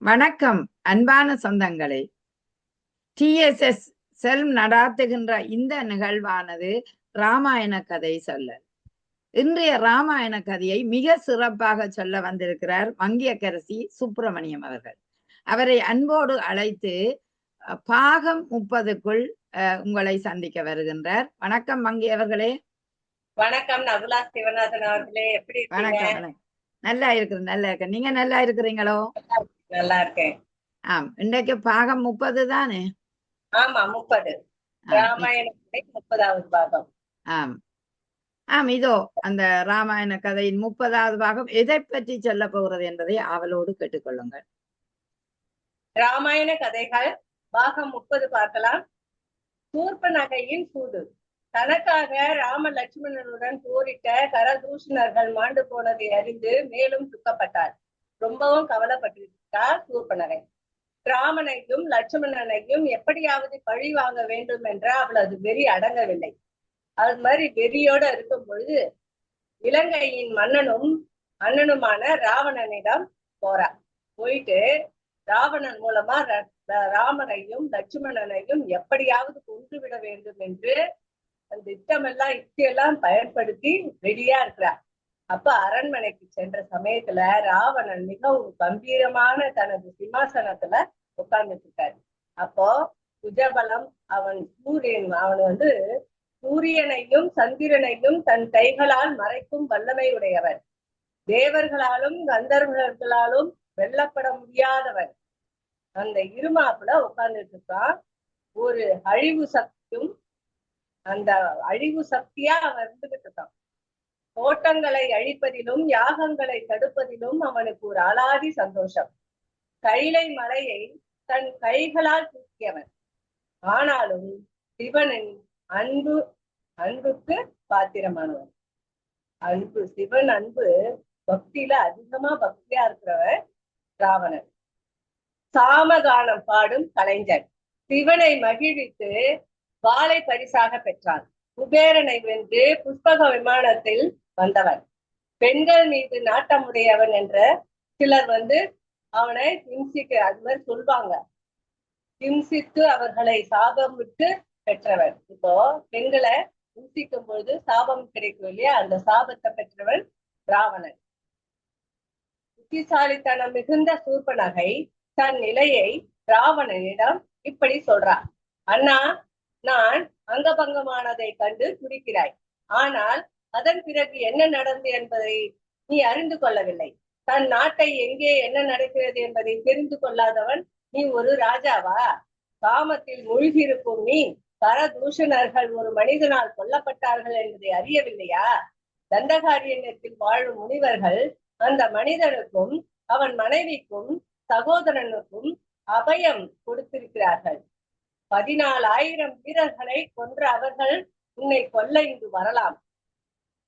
வணக்கம் அன்பான சொந்தங்களே. டிஎஸ்எஸ் செல்ம் நடாத்துகின்ற இந்த நிகழ்வானது ராமாயண கதை சொல்லல். இன்றைய ராமாயண கதையை மிக சிறப்பாக சொல்ல வந்திருக்கிறார் மங்கையர்க்கரசி சுப்பிரமணியம் அவர்கள். அவரை அன்போடு அழைத்து பாகம் 30க்குள் உங்களை சந்திக்க வருகின்றார். வணக்கம் மங்கை அவர்களே. வணக்கம் நகுலா சிவநாதன் அவர்களே, எப்படி இருக்கீங்க? வணக்கம். நல்லா இருக்கிறேன், நல்லா இருக்கேன். நீங்க நல்லா இருக்கிறீங்களோ? நல்லா இருக்கேன். ஆம், இன்றைக்கு பாகம் 30 தானே? ஆமா, 30. ராமாயணத்தை 30வது பாகம். ஆம் ஆம், இதோ அந்த ராமாயண கதையின் 30வது பாகம் எதை பற்றி சொல்ல போகிறது என்பதை ஆவலோடு கேட்டுக்கொள்ளுங்கள். ராமாயண கதைகள் பாகம் 30 பார்க்கலாம். சூர்பனகையின் சூது. தனக்காக ராம லட்சுமணனுடன் போரிட்ட கரதூஷணர்கள் மாண்டு போனதை அறிந்து மேலும் துக்கப்பட்டார். ரொம்பவும் கவலைப்பட்டிருக்கிறார் சூர்பனகை. ராமனையும் லட்சுமணனையும் எப்படியாவது பழி வாங்க வேண்டும் என்ற அவளது வெறி அடங்கவில்லை. அது மாதிரி வெறியோட இருக்கும் பொழுது இலங்கையின் மன்னனும் அண்ணனுமான ராவணனிடம் போறார். போயிட்டு ராவணன் மூலமா ராமனையும் லட்சுமணனையும் எப்படியாவது கொன்றுவிட வேண்டும் என்று அந்த திட்டமெல்லாம் யுக்தியெல்லாம் பயன்படுத்தி ரெடியா இருக்கிறார். அப்ப அரண்மனைக்கு சென்ற சமயத்துல ராவணன் மிகவும் கம்பீரமான தனது சிம்மாசனத்துல உட்கார்ந்துட்டு இருக்காரு. அப்போ குஜபலம் அவன் சூரியனையும் சந்திரனையும் தன் கைகளால் மறைக்கும் வல்லமை உடையவன். தேவர்களாலும் கந்தர்வர்களாலும் வெல்லப்பட முடியாதவன். அந்த இருமாப்புல உட்கார்ந்துட்டு இருக்கான். ஒரு அழிவு சக்தியும் அந்த அழிவு சக்தியா அவன் இருந்துகிட்டு இருக்கான். தோட்டங்களை அழிப்பதிலும் யாகங்களை தடுப்பதிலும் அவனுக்கு ஒரு அலாதி சந்தோஷம். கைலை மலையை தன் கைகளால் தூக்கியவன். ஆனாலும் சிவனின் அன்புக்கு பாத்திரமானவன். சிவன் அன்பு பக்தியில அதிகமா பக்தியா இருக்கிறவன் ராவணன். சாமகானம் பாடும் கலைஞன். சிவனை மகிழ்வித்து வாளை பரிசாக பெற்றான். குபேரனை வென்று புஷ்பக விமானத்தில் வந்தவன். பெண்கள் மீது நாட்டமுடையவன் என்ற சிலர் அவனை ஹிம்சிக்க அது மாதிரி சொல்வாங்க. ஹிம்சித்து அவர்களை சாபம் விட்டு பெற்றவன். இப்போ பெண்களை ஹிம்சிக்கும் பொழுது சாபம் கிடைக்கும் இல்லையா, அந்த சாபத்தை பெற்றவன் ராவணன். புத்திசாலித்தனம் மிகுந்த சூர்பனகை தன் நிலையை ராவணனிடம் இப்படி சொல்றான். அண்ணா, நான் அங்கபங்கமானதை கண்டு துடிக்கிறாய். ஆனால் அதன் பிறகு என்ன நடந்தது என்பதை நீ அறிந்து கொள்ளவில்லை. தன் நாட்டை எங்கே என்ன நடக்கிறது என்பதை தெரிந்து கொள்ளாதவன் நீ ஒரு ராஜாவா? காமத்தில் மூழ்கியிருக்கும் நீ கரதூஷணர்கள் ஒரு மனிதனால் கொல்லப்பட்டார்கள் என்பதை அறியவில்லையா? தண்டகாரண்யத்தில் வாழும் முனிவர்கள் அந்த மனிதனுக்கும் அவன் மனைவிக்கும் சகோதரனுக்கும் அபயம் கொடுத்திருக்கிறார்கள். 14,000 வீரர்களை கொன்ற அவர்கள் உன்னை கொல்ல இங்கு வரலாம்.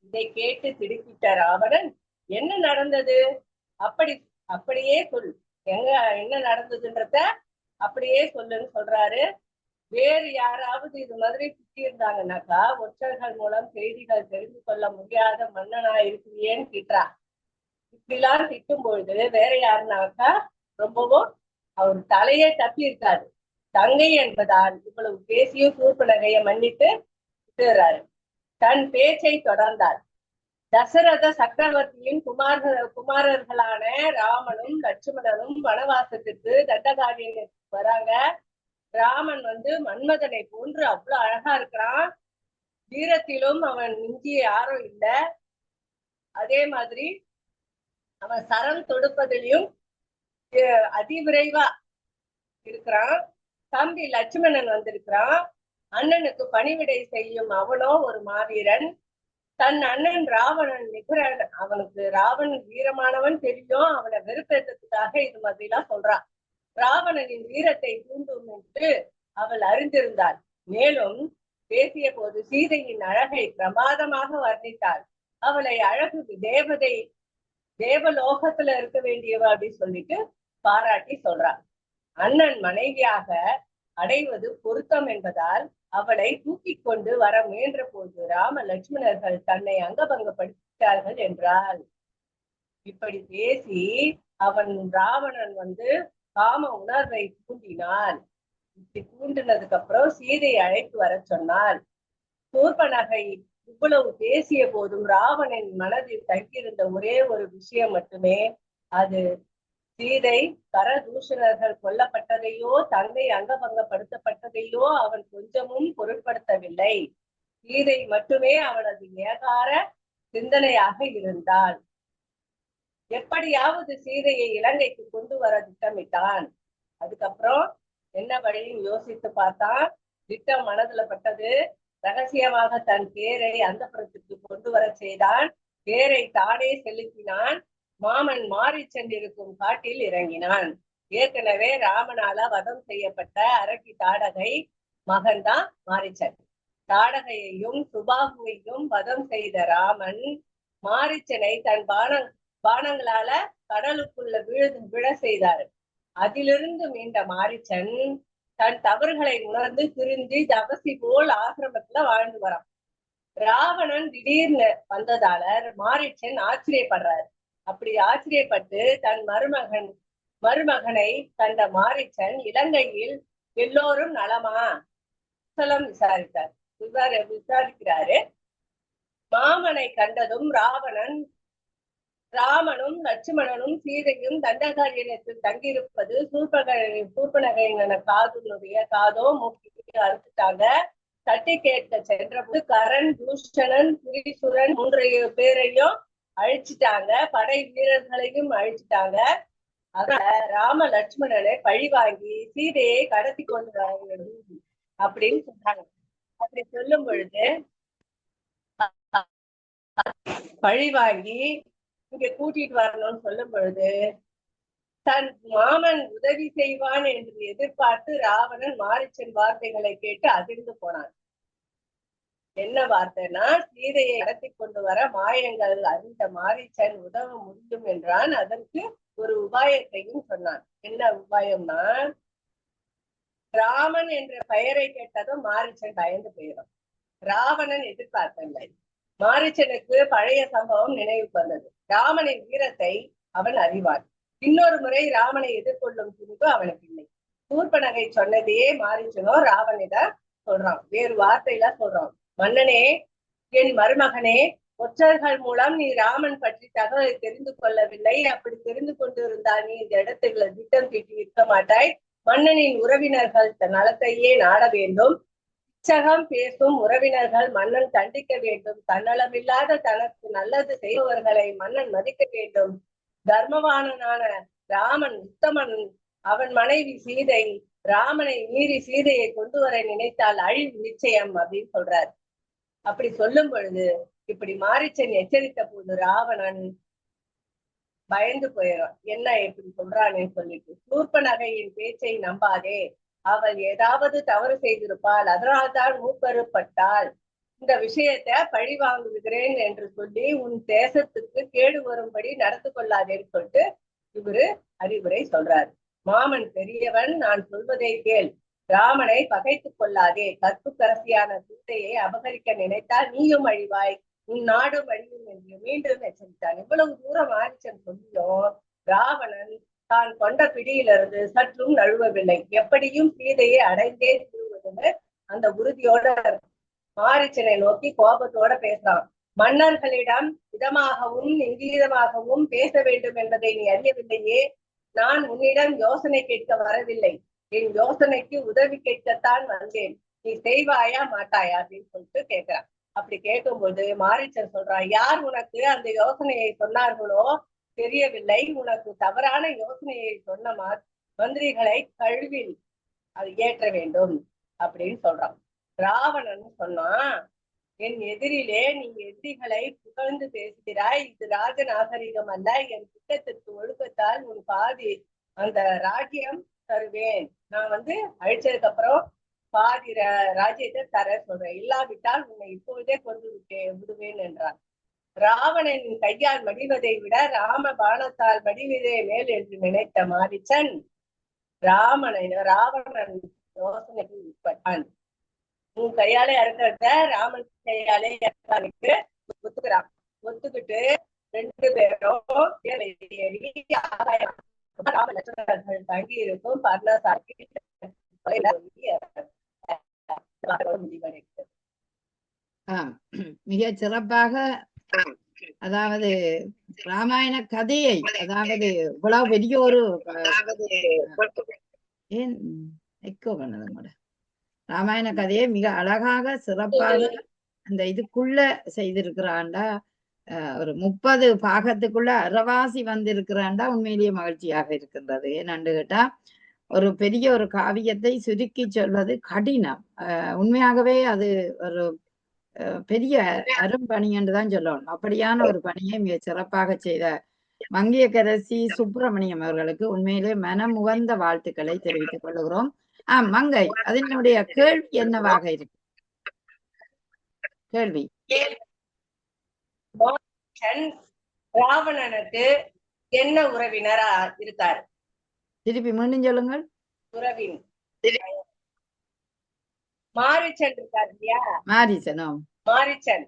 இதை கேட்டு திடுக்கிட்ட ராவணன், என்ன நடந்தது? அப்படியே சொல், என்ன நடந்ததுன்றத அப்படியே சொல்லுன்னு சொல்றாரு. வேறு யாராவது இது மாதிரி சுத்தி இருந்தாங்கன்னாக்கா ஒற்றர்கள் மூலம் செய்திகள் தெரிந்து கொள்ள முடியாத மன்னனா இருக்கிறியேன்னு திட்டுறா. இப்படிலாம் திட்டும் பொழுது வேற யாருனாக்கா ரொம்பவும் அவர் தலையே தப்பி இருக்காரு. தங்கை என்பதால் இவ்வளவு பேசியும் சூர்பனகையை மன்னிட்டு விட்டுறாரு. தன் பேச்சை தொடர்ந்தார். தசரத சக்கரவர்த்தியின் குமாரர்களான ராமனும் லட்சுமணனும் வனவாசத்துக்கு தண்டகாரண்யத்துக்கு வராங்க. ராமன் மன்மதனை போன்று அவ்வளவு அழகா இருக்கிறான். வீரத்திலும் அவன் மிஞ்சிய யாரும் இல்லை. அதே மாதிரி அவன் சரம் தொடுப்பதிலையும் அதிவிரைவா இருக்கிறான். தம்பி லட்சுமணன் வந்திருக்கிறான். அண்ணனுக்கு பணிவிடை செய்யும் அவனோ ஒரு மாவீரன். தன் அண்ணன் ராவணன் நிகரன். அவனுக்கு ராவணன் வீரமானவன் தெரியும். அவனை வெறுப்பேற்றத்துக்காக இது மாதிரி எல்லாம் சொல்றான். ராவணனின் வீரத்தை தூண்டும் என்று அவள் அறிந்திருந்தாள். மேலும் பேசிய போது சீதையின் அழகை பிரமாதமாக வர்ணித்தாள். அவளை அழகு தேவலோகத்துல இருக்க வேண்டியவ அப்படின்னு சொல்லிட்டு பாராட்டி சொல்றான். அண்ணன் மனைவியாக அடைவது பொருத்தம் என்பதால் அவளை தூக்கி கொண்டு வர முயன்ற போது ராம லட்சுமணர்கள் தன்னை அங்கபங்கப்படுத்திட்டார்கள் என்றாள். இப்படி பேசி ராவணன் காம உணர்வை தூண்டினாள். இப்படி தூண்டினதுக்கு அப்புறம் சீதையை அழைத்து வர சொன்னாள். சூர்பனகை இவ்வளவு பேசிய போதும் ராவணன் மனதில் தங்கியிருந்த ஒரே ஒரு விஷயம் மட்டுமே, அது சீதை கரதூஷணர்கள் கொல்லப்பட்டதையோ தந்தை அங்கபங்கப்படுத்தப்பட்டதையோ அவன் கொஞ்சமும் பொருட்படுத்தவில்லை. சீதை மட்டுமே அவனது ஏகார சிந்தனையாக இருந்தாள். எப்படியாவது சீதையை இலங்கைக்கு கொண்டு வர திட்டமிட்டான். அதுக்கப்புறம் என்ன வழியும் யோசித்து பார்த்தான். திட்டம் மனதுல பட்டது. ரகசியமாக தன் தேரை அந்தப்புறத்துக்கு கொண்டு வர செய்தான். தேரை தானே செலுத்தினான். மாமன் மாரிச்சன் இருக்கும் காட்டில் இறங்கினான். ஏற்கனவே ராமனால வதம் செய்யப்பட்ட அரக்கி தாடகை மகன்தான் மாரிச்சன். தாடகையையும் சுபாகுவையும் வதம் செய்த ராமன் மாரிச்சனை தன் பானங்களால கடலுக்குள்ள விழ செய்தார். அதிலிருந்து மீண்ட மாரிச்சன் தன் தவறுகளை உணர்ந்து திருந்தி தபசி போல் ஆசிரமத்துல வாழ்ந்து வரான். ராவணன் திடீர்னு வந்ததால மாரிச்சன் ஆச்சரியப்படுறாரு. அப்படி ஆச்சரியப்பட்டு தன் மருமகனை கண்ட மாரிச்சன் இலங்கையில் எல்லோரும் நலமா குசலம் விசாரிக்கிறாரு. மாமனை கண்டதும் ராமனும் லட்சுமணனும் சீதையும் தண்டகாரண்யத்தில் தங்கியிருப்பது சூர்பனகையின் காதோ மூக்கி அறுத்துட்டாங்க. தட்டி கேட்க சென்றபோது கரண், தூஷணன், திரிசுரன் 3 பேரையும் அழிச்சிட்டாங்க. படை வீரர்களையும் அழிச்சிட்டாங்க. அதனால ராம லட்சுமணனை பழி வாங்கி சீதையை கடத்தி கொண்டு வரணும் அப்படின்னு சொல்றாங்க. அப்படி சொல்லும் பொழுது பழி வாங்கி இங்க கூட்டிட்டு வரணும்னு சொல்லும் பொழுது தன் மாமன் உதவி செய்வான் என்று எதிர்பார்த்து ராவணன் மாரிச்சன் வார்த்தைகளை கேட்டு அதிர்ந்து போனான். என்ன வார்த்தைனா, சீதையை கடத்தி கொண்டு வர மாயங்கள் அறிந்த மாரிச்சன் உதவ முடியும் என்றான். அதற்கு ஒரு உபாயத்தையும் சொன்னான். என்ன உபாயம்னா, ராமன் என்ற பெயரை கேட்டதும் மாரிச்சன் பயந்து போயிடும். ராவணன் எதிர்பார்க்கவில்லை. மாரிச்சனுக்கு பழைய சம்பவம் நினைவுக்கு வந்தது. ராமனின் வீரத்தை அவன் அறிவான். இன்னொரு முறை ராமனை எதிர்கொள்ளும் துணிவு அவனுக்கு இல்லை. சூர்பனகை சொன்னதையே மாரிச்சனோ ராவனிடம் சொல்றான். வேறு வார்த்தையில சொல்றான். மன்னனே, என் மருமகனே, ஒற்றர்கள் மூலம் நீ ராமன் பற்றி தகவலை தெரிந்து கொள்ளவில்லை. அப்படி தெரிந்து கொண்டிருந்தால் நீ இந்த இடத்துல திட்டம் தீட்டி இருக்க மாட்டாய். மன்னனின் உறவினர்கள் நலத்தையே நாட வேண்டும். இச்சகம் பேசும் உறவினர்கள் மன்னன் தண்டிக்க வேண்டும். தன்னலமில்லாத தனக்கு நல்லது செய்பவர்களை மன்னன் மதிக்க வேண்டும். தர்மவானனான ராமன் உத்தமன். அவன் மனைவி சீதை ராமனை மீறி சீதையை கொண்டு வர நினைத்தால் அழிவு நிச்சயம் அப்படின்னு சொல்றாரு. அப்படி சொல்லும் பொழுது இப்படி மாரிச்சன் எச்சரித்த போது ராவணன் பயந்து போயிடும். என்ன எப்படி சொல்றானே சொல்லிட்டு, சூர்பனகையின் பேச்சை நம்பாதே. அவள் ஏதாவது தவறு செய்திருப்பாள். அதனால்தான் மூக்கறுப்பட்டாள். இந்த விஷயத்தை பழி வாங்குகிறேன் என்று சொல்லி உன் தேசத்துக்கு கேடு வரும்படி நடந்து கொள்ளாதேன்னு சொல்லிட்டு இவரு அறிவுரை சொல்றாரு. மாமன் பெரியவன், நான் சொல்வதை கேள். ராமனை பகைத்துக் கொள்ளாதே. கற்புக்கரசியான சீதையை அபகரிக்க நினைத்தால் நீயும் அழிவாய், உன் நாடும் அழியும் என்று மீண்டும் எச்சரித்தான். இவ்வளவு தூரம் மாரிச்சன் சொல்லியும் ராவணன் தான் கொண்ட பிடியிலிருந்து சற்றும் நழுவவில்லை. எப்படியும் சீதையை அடைந்தே தீருவதுன்னு அந்த உறுதியோட மாரிச்சனை நோக்கி கோபத்தோட பேசுறான். மன்னர்களிடம் இதமாகவும் இங்கீதமாகவும் பேச வேண்டும் என்பதை நீ அறியவில்லையே. நான் உன்னிடம் யோசனை கேட்க வரவில்லை. என் யோசனைக்கு உதவி கேட்கத்தான் வந்தேன். நீ செய்வாயா மாட்டாயா அப்படின்னு சொல்லிட்டு கேட்கிறான். அப்படி கேட்கும்போது மாரிச்சன் சொல்றான், யார் உனக்கு அந்த யோசனையை சொன்னார்களோ தெரியவில்லை. உனக்கு தவறான யோசனையை சொன்ன மந்திரிகளை கழுவில் அது ஏற்ற வேண்டும் அப்படின்னு சொல்றான். ராவணன் சொன்னா, என் எதிரிலே நீ எதிரிகளை புகழ்ந்து பேசுகிறாய். இது ராஜ நாகரிகம் அல்ல. என் திட்டத்திற்கு ஒழுக்கத்தால் உன் பாதி அந்த ராஜ்யம் தருவேன். நான் அழிச்சதுக்கு அப்புறம் பாதி ராஜ்யத்தை தர சொல்றேன். இல்லாவிட்டால் உன்னை இப்பொழுதே கொண்டு விடுவேன் என்றார். ராவணனின் கையால் மடிவதை விட ராம பானத்தால் மடிவதே மேல் என்று நினைத்த மாரிச்சன் ராவணன் யோசனைக்கு உட்பட்டான். உன் கையாலே அறுக்கிறத ராமன் கையாலே இறக்கானுக்கு ஒத்துக்கிறான். ஒத்துக்கிட்டு 2 பேரும் ராம லட்சுமணர்கள் தங்கி இருக்கும் பர்ணசாலை முடிவடைகிறது. மிக சிறப்பாக, அதாவது ராமாயண கதையை, அதாவது இவ்வளவு பெரிய ஒரு ஏன் எக்கோ பண்ணது கூட, ராமாயண கதையை மிக அழகாக சிறப்பாக அந்த இதுக்குள்ள செய்திருக்கிறாண்டா. ஒரு 30 பாகத்துக்குள்ள அறவாசி வந்திருக்கிறாண்டா. உண்மையிலேயே மகிழ்ச்சியாக இருக்கின்றது. ஏன்னு கேட்டா, ஒரு பெரிய ஒரு காவியத்தை சுருக்கி சொல்வது கடினம். உண்மையாகவே அது ஒரு பெரிய அரும்பணி என்றுதான் சொல்லணும். அப்படியான ஒரு பணியை மிக சிறப்பாக செய்த மங்கையர்க்கரசி சுப்பிரமணியம் அவர்களுக்கு உண்மையிலே மனமுகந்த வாழ்த்துக்களை தெரிவித்துக் கொள்கிறோம். மங்கை, அதனுடைய கேள்வி என்னவாக இருக்கு? கேள்வி, ராவணனுக்கு என்ன உறவினரா இருக்காரு? திருப்பி மீண்டும் சொல்லுங்கள். உறவின் மாரிச்சன் இருக்காரு இல்லையா? மாரிசனோ? மாரிச்சன்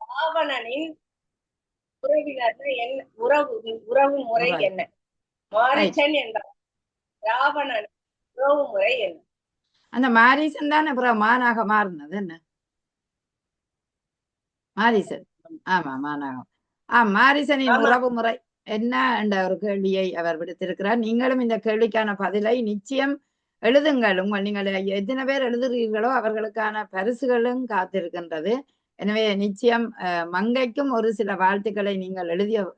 ராவணனின் உறவினர் என்ன? உறவு முறை என்ன? மாரிச்சன் என்பார். ராவணன் உறவு முறை என்ன? அந்த மாரிசன் தான் அப்புறம் மானாக மாறினது என்ன? மாரிசன், ஆமா, மானாகம். மாரிசனின் உறவு முறை என்ன என்ற ஒரு கேள்வியை அவர் விடுத்திருக்கிறார். நீங்களும் இந்த கேள்விக்கான பதிலை நிச்சயம் எழுதுங்கள். நீங்கள் எத்தனை பேர் எழுதுகிறீர்களோ அவர்களுக்கான பரிசுகளும் காத்திருக்கின்றது. எனவே நிச்சயம் மங்கைக்கும் ஒரு சில வாழ்த்துக்களை நீங்கள்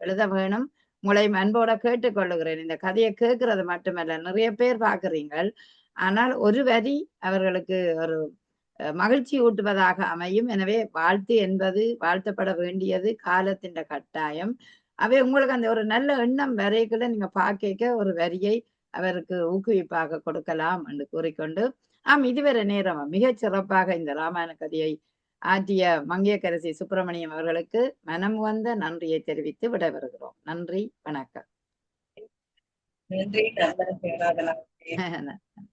எழுத வேணும். உங்களை அன்போட கேட்டுக்கொள்ளுகிறேன். இந்த கதையை கேட்கறது மட்டுமல்ல, நிறைய பேர் பார்க்குறீங்கள், ஆனால் ஒரு வரி அவர்களுக்கு ஒரு மகிழ்ச்சி ஊட்டுவதாக அமையும். எனவே வாழ்த்து என்பது வாழ்த்தப்பட வேண்டியது காலத்தின் கட்டாயம். அவை உங்களுக்கு அந்த ஒரு நல்ல எண்ணம் வரைக்குள்ள நீங்க பார்க்க ஒரு வரியை அவருக்கு ஊக்குவிப்பாக கொடுக்கலாம் என்று கூறிக்கொண்டு, இதுவரை நேரம் மிகச் சிறப்பாக இந்த ராமாயண கதையை ஆற்றிய மங்கையர்க்கரசி சுப்பிரமணியம் அவர்களுக்கு மனம் வந்த நன்றியை தெரிவித்து விடைபெறுகிறோம். நன்றி, வணக்கம். நன்றி.